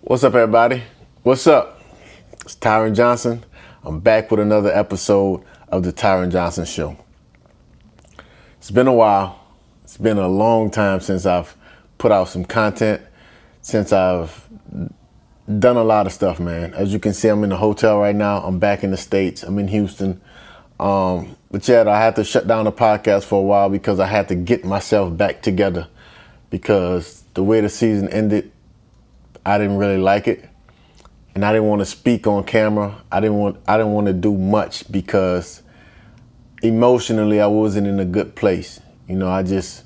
What's up, everybody? What's up? It's Tyren Johnson. I'm back with another episode of the Tyren Johnson Show. It's been a while. It's been a long time since I've put out some content, since I've done a lot of stuff, man. As you can see, I'm in the hotel right now. I'm back in the States. I'm in Houston. But yeah, I had to shut down the podcast for a while because I had to get myself back together because the way the season ended, I didn't really like it, and I didn't want to speak on camera. I didn't want to do much because emotionally I wasn't in a good place. You know, I just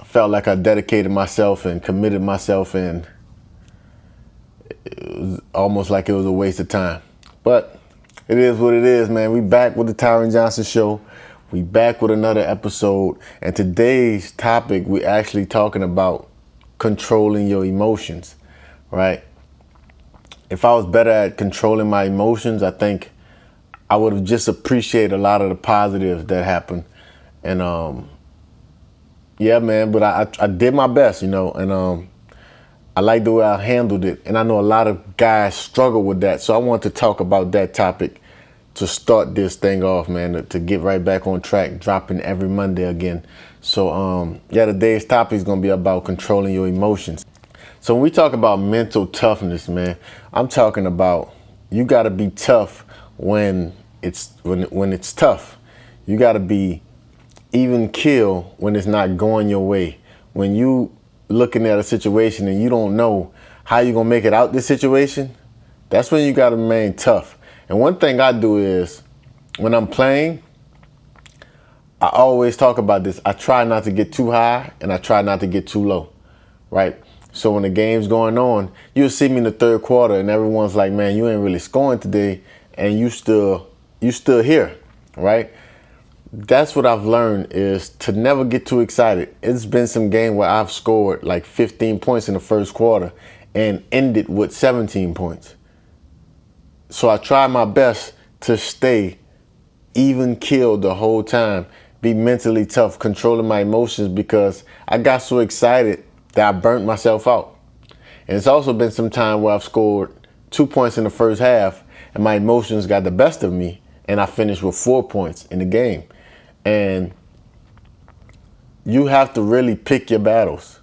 felt like I dedicated myself and committed myself, and it was almost like it was a waste of time. But it is what it is, man. We back with the Tyren Johnson Show. We back with another episode, and today's topic, we're actually talking about controlling your emotions, right? If I was better at controlling my emotions, I think I would have just appreciated a lot of the positives that happened. And yeah, man, but I did my best, you know, and I like the way I handled it. And I know a lot of guys struggle with that. So I want to talk about that topic to start this thing off, man, to get right back on track, dropping every Monday again. So yeah, today's topic is going to be about controlling your emotions. So when we talk about mental toughness, man, I'm talking about you got to be tough when it's tough. You got to be even keel when it's not going your way. When you looking at a situation and you don't know how you're going to make it out this situation, that's when you got to remain tough. And one thing I do is when I'm playing, I always talk about this. I try not to get too high and I try not to get too low, right? So when the game's going on, you'll see me in the third quarter and everyone's like, man, you ain't really scoring today and you still here, right? That's what I've learned, is to never get too excited. It's been some game where I've scored like 15 points in the first quarter and ended with 17 points. So I try my best to stay even keeled the whole time, be mentally tough, controlling my emotions, because I got so excited that I burnt myself out. And it's also been some time where I've scored 2 points in the first half and my emotions got the best of me and I finished with 4 points in the game. And you have to really pick your battles,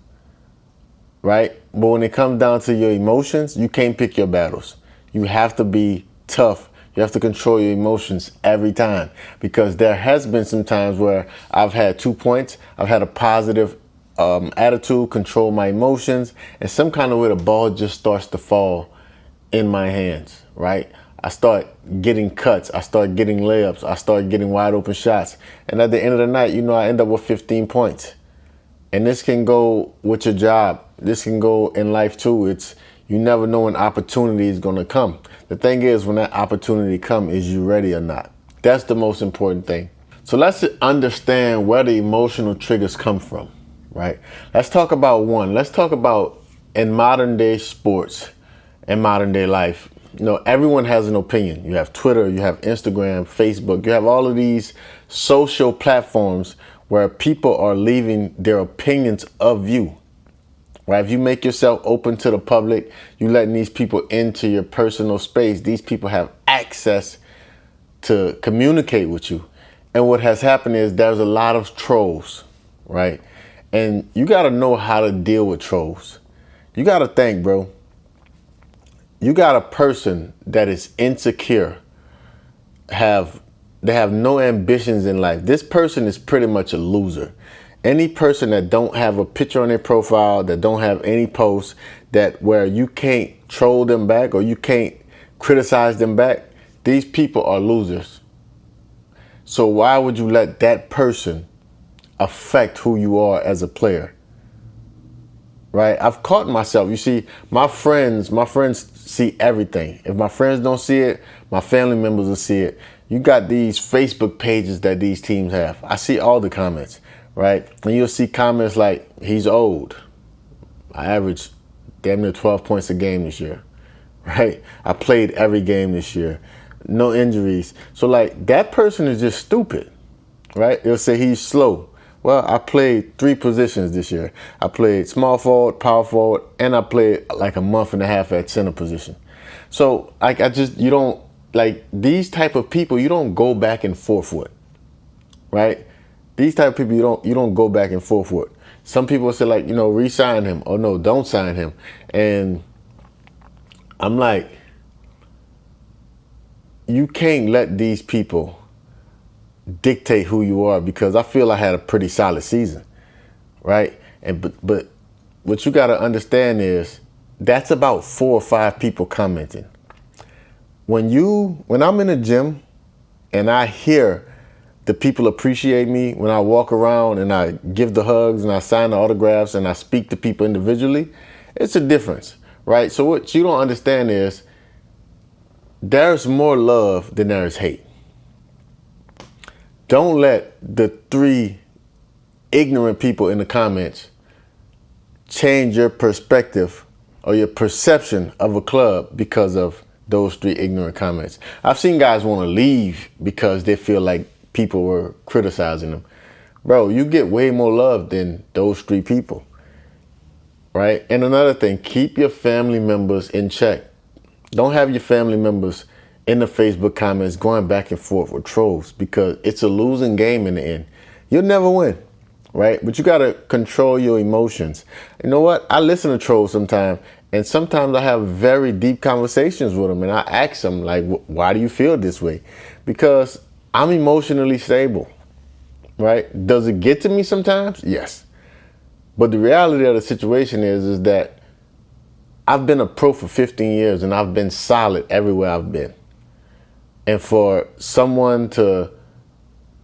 right? But when it comes down to your emotions, you can't pick your battles. You have to be tough. You have to control your emotions every time, because there has been some times where I've had 2 points. I've had a positive attitude, control my emotions, and some kind of way the ball just starts to fall in my hands, right? I start getting cuts. I start getting layups. I start getting wide open shots. And at the end of the night, you know, I end up with 15 points. And this can go with your job. This can go in life too. You never know when opportunity is going to come. The thing is, when that opportunity comes, is you ready or not? That's the most important thing. So let's understand where the emotional triggers come from, right? Let's talk about one. Let's talk about in modern day sports and modern day life. You know, everyone has an opinion. You have Twitter, you have Instagram, Facebook, you have all of these social platforms where people are leaving their opinions of you. Right? If you make yourself open to the public, you letting these people into your personal space. These people have access to communicate with you. And what has happened is there's a lot of trolls, right? And you got to know how to deal with trolls. You got to think, bro. You got a person that is insecure, they have no ambitions in life. This person is pretty much a loser. Any person that don't have a picture on their profile, that don't have any posts, that where you can't troll them back or you can't criticize them back, these people are losers. So why would you let that person affect who you are as a player? Right? I've caught myself. You see, my friends see everything. If my friends don't see it, my family members will see it. You got these Facebook pages that these teams have. I see all the comments, right? And you'll see comments like, he's old. I averaged damn near 12 points a game this year, right? I played every game this year. No injuries. So like, that person is just stupid, right? They'll say he's slow. Well, I played 3 positions this year. I played small forward, power forward, and I played like a month and a half at center position. So like you don't, like these type of people, you don't go back and forth with, right? These type of people you don't go back and forth with. Some people say like, re-sign him, or no, don't sign him. And I'm like, you can't let these people dictate who you are, because I feel I had a pretty solid season, right? And but what you got to understand is that's about 4 or 5 people commenting. When I'm in a gym and I hear the people appreciate me, when I walk around and I give the hugs and I sign the autographs and I speak to people individually, it's a difference, right? So what you don't understand is there's more love than there is hate. Don't let the 3 ignorant people in the comments change your perspective or your perception of a club because of those 3 ignorant comments. I've seen guys want to leave because they feel like people were criticizing them. Bro, you get way more love than those 3 people, right? And another thing, keep your family members in check. Don't have your family members in the Facebook comments going back and forth with trolls, because it's a losing game in the end. You'll never win, right? But you got to control your emotions. You know what? I listen to trolls sometimes, and sometimes I have very deep conversations with them, and I ask them, like, why do you feel this way? Because I'm emotionally stable, right? Does it get to me sometimes? Yes. But the reality of the situation is that I've been a pro for 15 years, and I've been solid everywhere I've been. And for someone to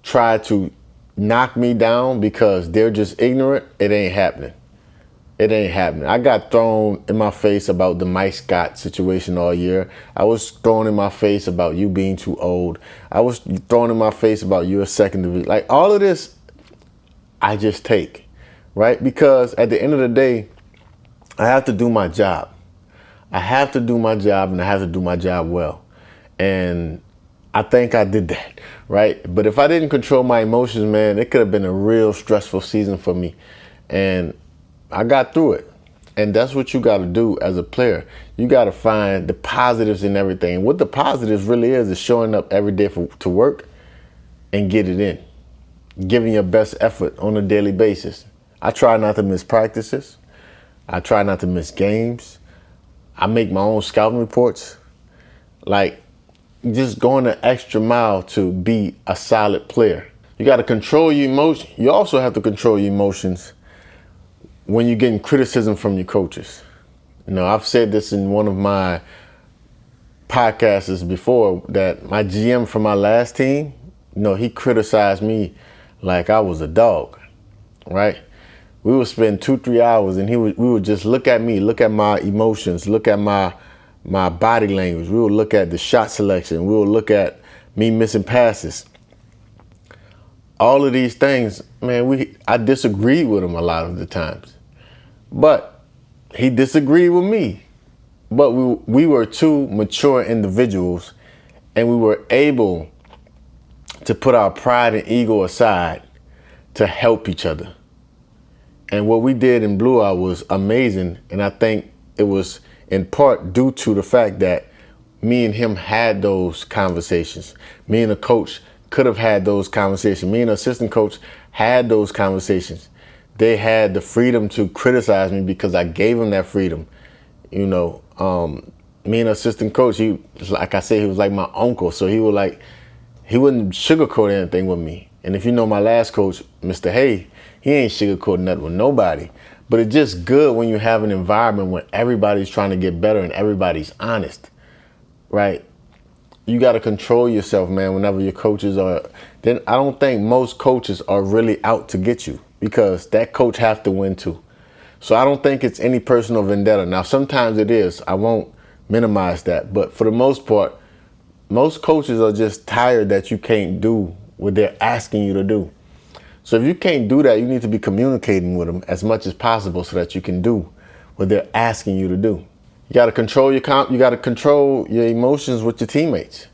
try to knock me down because they're just ignorant, it ain't happening. It ain't happening. I got thrown in my face about the Mike Scott situation all year. I was thrown in my face about you being too old. I was thrown in my face about you're a second division. Like, all of this, I just take, right? Because at the end of the day, I have to do my job. I have to do my job, and I have to do my job well. And I think I did that, right? But if I didn't control my emotions, man, it could have been a real stressful season for me. And I got through it. And that's what you got to do as a player. You got to find the positives in everything. What the positives really is showing up every day to work and get it in. Giving your best effort on a daily basis. I try not to miss practices. I try not to miss games. I make my own scouting reports. Like, just going the extra mile to be a solid player. You got to control your emotions. You also have to control your emotions when you're getting criticism from your coaches. I've said this in one of my podcasts before, that my GM from my last team, he criticized me like I was a dog, right? We would spend 2-3 hours, and we would just look at me, look at my emotions, look at my body language. We would look at the shot selection. We would look at me missing passes. All of these things, man, I disagreed with him a lot of the times. But he disagreed with me. But we were 2 mature individuals, and we were able to put our pride and ego aside to help each other. And what we did in Blue Eye was amazing, and I think it was in part due to the fact that me and him had those conversations. Me and the coach could have had those conversations. Me and the assistant coach had those conversations. They had the freedom to criticize me because I gave them that freedom. Me and the assistant coach, he was like my uncle. So he wouldn't sugarcoat anything with me. And if you know my last coach, Mr. Hay, he ain't sugarcoating nothing with nobody. But it's just good when you have an environment where everybody's trying to get better and everybody's honest, right? You got to control yourself, man, whenever your coaches are. Then I don't think most coaches are really out to get you, because that coach have to win too. So I don't think it's any personal vendetta. Now, sometimes it is. I won't minimize that. But for the most part, most coaches are just tired that you can't do what they're asking you to do. So if you can't do that, you need to be communicating with them as much as possible so that you can do what they're asking you to do. You got to control your emotions with your teammates.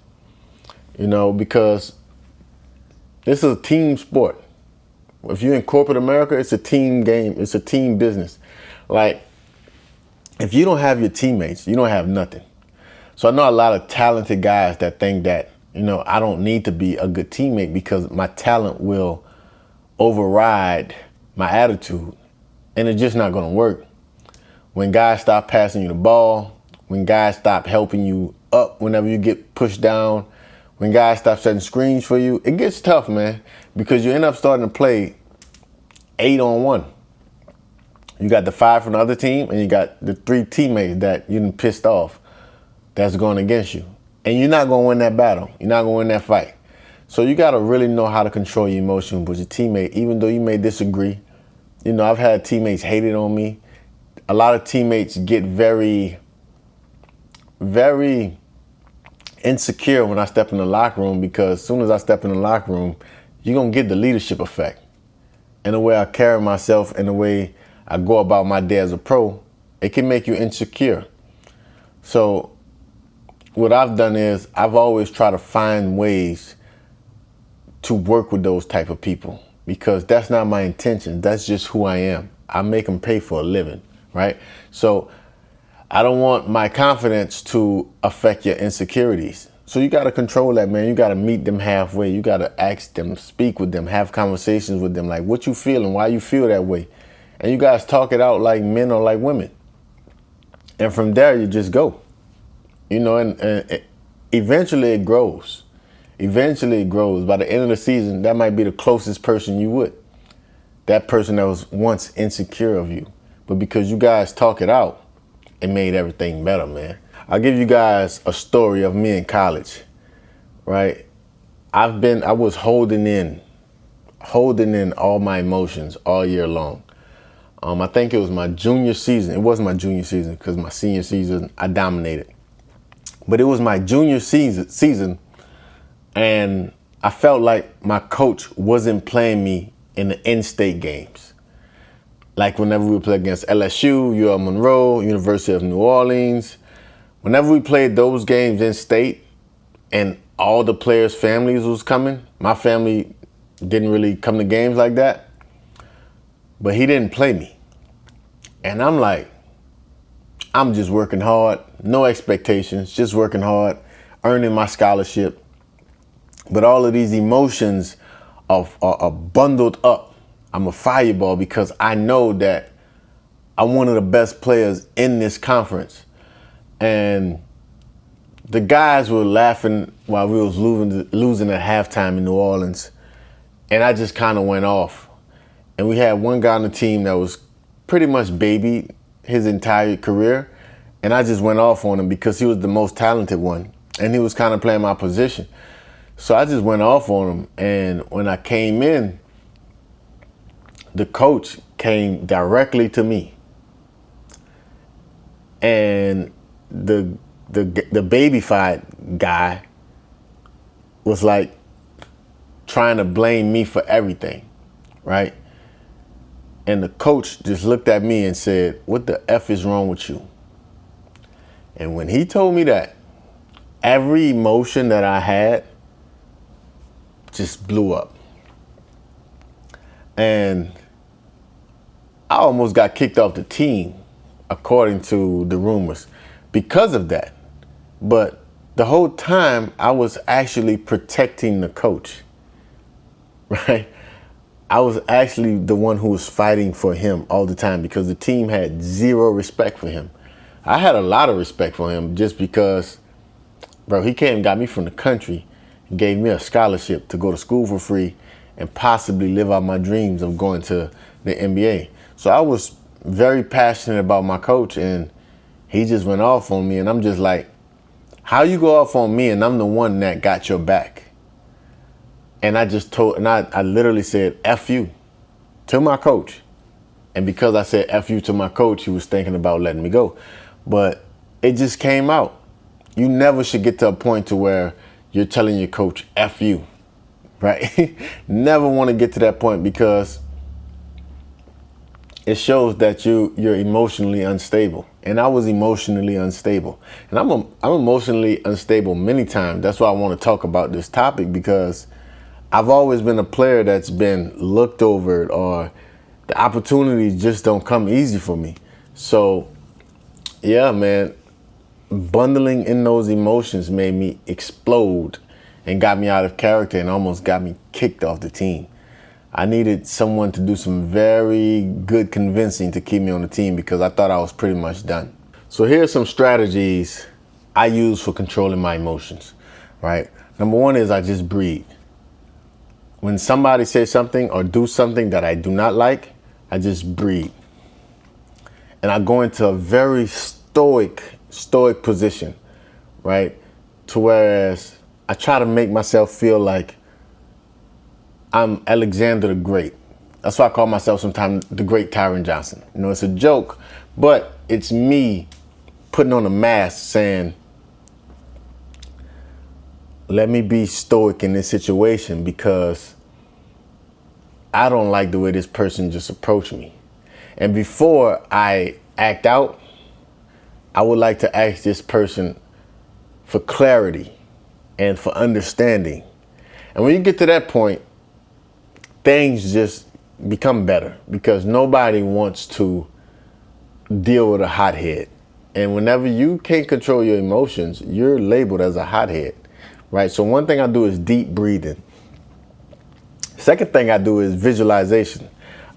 Because this is a team sport. If you're in corporate America, it's a team game. It's a team business. Like, if you don't have your teammates, you don't have nothing. So I know a lot of talented guys that think that, I don't need to be a good teammate because my talent will override my attitude. And it's just not going to work. When guys stop passing you the ball, when guys stop helping you up whenever you get pushed down, when guys stop setting screens for you, it gets tough, man, because you end up starting to play 8-on-1. You got the 5 from the other team, and you got the 3 teammates that you done pissed off that's going against you. And you're not going to win that battle. You're not going to win that fight. So you got to really know how to control your emotions with your teammate, even though you may disagree. I've had teammates hated on me. A lot of teammates get very, very insecure when I step in the locker room, because as soon as I step in the locker room, you're going to get the leadership effect. And the way I carry myself and the way I go about my day as a pro, it can make you insecure. So what I've done is I've always tried to find ways to work with those type of people, because that's not my intention. That's just who I am. I make them pay for a living, right? So I don't want my confidence to affect your insecurities. So you got to control that, man. You got to meet them halfway. You got to ask them, speak with them, have conversations with them, like what you feel and why you feel that way. And you guys talk it out like men or like women. And from there, you just go. And eventually it grows. Eventually it grows. By the end of the season, that might be the closest person you would. That person that was once insecure of you. But because you guys talk it out, it made everything better, man. I'll give you guys a story of me in college, right? I was holding in all my emotions all year long. I think it was my junior season. It wasn't my junior season because my senior season, I dominated. But it was my junior season, and I felt like my coach wasn't playing me in the in-state games. Like whenever we played against LSU, UL Monroe, University of New Orleans, whenever we played those games in state and all the players' families was coming, my family didn't really come to games like that, but he didn't play me. And I'm like, I'm just working hard, no expectations, just working hard, earning my scholarship. But all of these emotions are bundled up. I'm a fireball because I know that I'm one of the best players in this conference. And the guys were laughing while we was losing at halftime in New Orleans. And I just kind of went off. And we had one guy on the team that was pretty much babied his entire career. And I just went off on him because he was the most talented one. And he was kind of playing my position. So I just went off on him. And when I came in, the coach came directly to me. And the baby-fied guy was like trying to blame me for everything, right? And the coach just looked at me and said, "What the F is wrong with you?" And when he told me that, every emotion that I had just blew up. And I almost got kicked off the team, according to the rumors, because of that. But the whole time, I was actually protecting the coach, right? I was actually the one who was fighting for him all the time because the team had zero respect for him. I had a lot of respect for him just because, bro, he came and got me from the country and gave me a scholarship to go to school for free and possibly live out my dreams of going to the NBA. So I was very passionate about my coach, and he just went off on me. And I'm just like, how you go off on me and I'm the one that got your back? And I literally said, F you, to my coach. And because I said F you to my coach, he was thinking about letting me go. But it just came out. You never should get to a point to where you're telling your coach, F you, right? Never want to get to that point because it shows that you're emotionally unstable. And I was emotionally unstable. And I'm emotionally unstable many times. That's why I want to talk about this topic, because I've always been a player that's been looked over, or the opportunities just don't come easy for me. So yeah, man, bundling in those emotions made me explode and got me out of character and almost got me kicked off the team. I needed someone to do some very good convincing to keep me on the team because I thought I was pretty much done. So here's some strategies I use for controlling my emotions, right? Number one is I just breathe. When somebody says something or do something that I do not like, I just breathe. And I go into a very stoic position, right? To whereas I try to make myself feel like I'm Alexander the Great. That's why I call myself sometimes the Great Tyren Johnson. You know, it's a joke, but it's me putting on a mask saying, let me be stoic in this situation because I don't like the way this person just approached me. And before I act out, I would like to ask this person for clarity and for understanding. And when you get to that point, things just become better because nobody wants to deal with a hothead. And whenever you can't control your emotions, you're labeled as a hothead, right? So one thing I do is deep breathing. Second thing I do is visualization.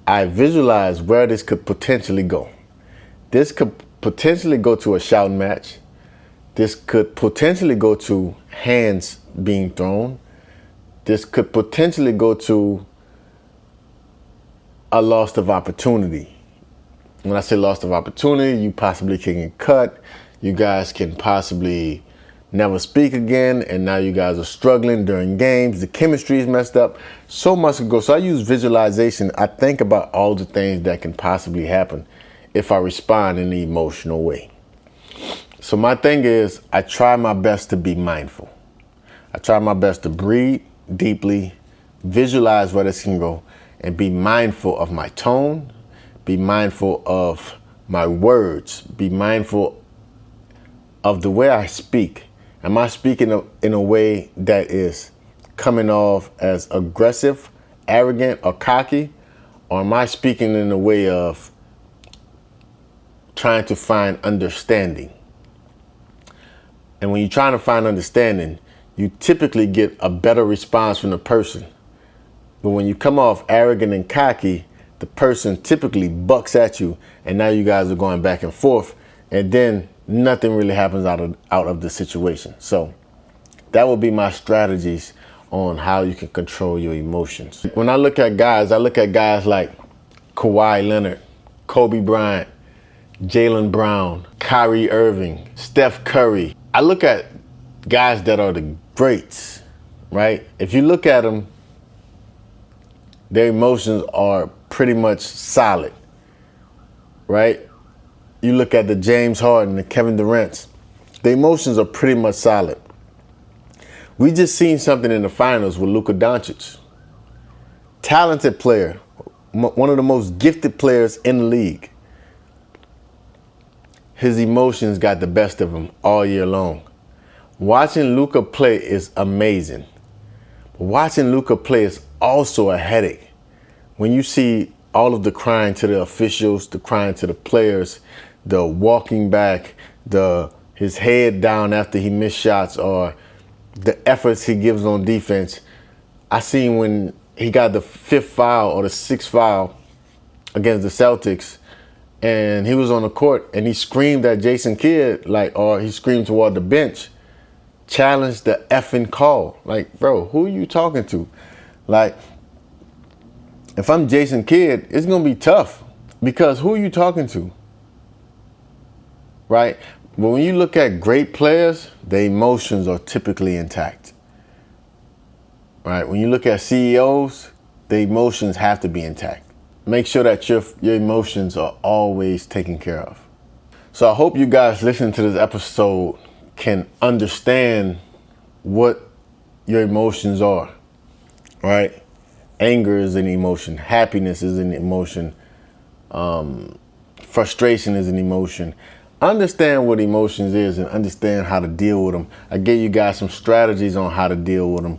I visualize where this could potentially go. This could potentially go to a shouting match. This could potentially go to hands being thrown. This could potentially go to a loss of opportunity. When I say loss of opportunity, you possibly can get cut. You guys can possibly never speak again, and now you guys are struggling during games. The chemistry is messed up. So much could go. So I use visualization. I think about all the things that can possibly happen if I respond in an emotional way. So my thing is, I try my best to be mindful. I try my best to breathe deeply, visualize where this can go, and be mindful of my tone, be mindful of my words, be mindful of the way I speak. Am I speaking in a way that is coming off as aggressive, arrogant, or cocky? Or am I speaking in a way of trying to find understanding? And when you're trying to find understanding, you typically get a better response from the person. But when you come off arrogant and cocky, the person typically bucks at you, and now you guys are going back and forth, and then nothing really happens out of the situation. So that will be my strategies on how you can control your emotions. When I look at guys like Kawhi Leonard, Kobe Bryant, Jaylen Brown, Kyrie Irving, Steph Curry. I look at guys that are the greats, right? If you look at them, their emotions are pretty much solid, right? You look at the James Harden, the Kevin Durant's, the emotions are pretty much solid. We just seen something in the finals with Luka Doncic. Talented player, one of the most gifted players in the league. His emotions got the best of him all year long. Watching Luka play is amazing. Watching Luka play is also a headache. When you see all of the crying to the officials, the crying to the players, the walking back, his head down after he missed shots, or the efforts he gives on defense. I seen when he got the 5th foul or the 6th foul against the Celtics, and he was on the court and he screamed at Jason Kidd, or he screamed toward the bench, challenged the effing call. Like, bro, who are you talking to? Like, if I'm Jason Kidd, it's gonna be tough because who are you talking to? Right? But when you look at great players, their emotions are typically intact. Right? When you look at CEOs, the emotions have to be intact. Make sure that your emotions are always taken care of. So I hope you guys listening to this episode can understand what your emotions are, right? Anger is an emotion. Happiness is an emotion. Frustration is an emotion. Understand what emotions is and understand how to deal with them. I gave you guys some strategies on how to deal with them.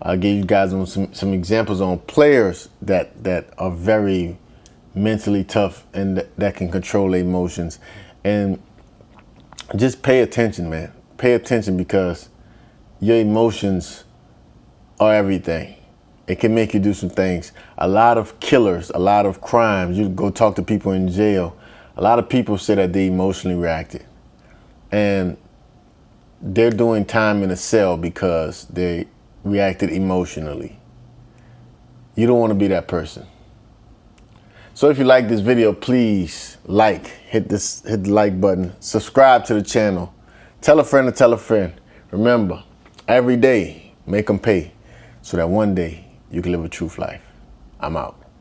I gave you guys on some examples on players that are very mentally tough and that can control their emotions. And just pay attention, man. Pay attention, because your emotions are everything. It can make you do some things. A lot of killers, a lot of crimes, you go talk to people in jail, a lot of people say that they emotionally reacted. And they're doing time in a cell because they reacted emotionally. You don't want to be that person. So if you like this video, please hit the like button, subscribe to the channel, tell a friend to tell a friend. Remember, every day, make them pay so that one day you can live a truth life. I'm out.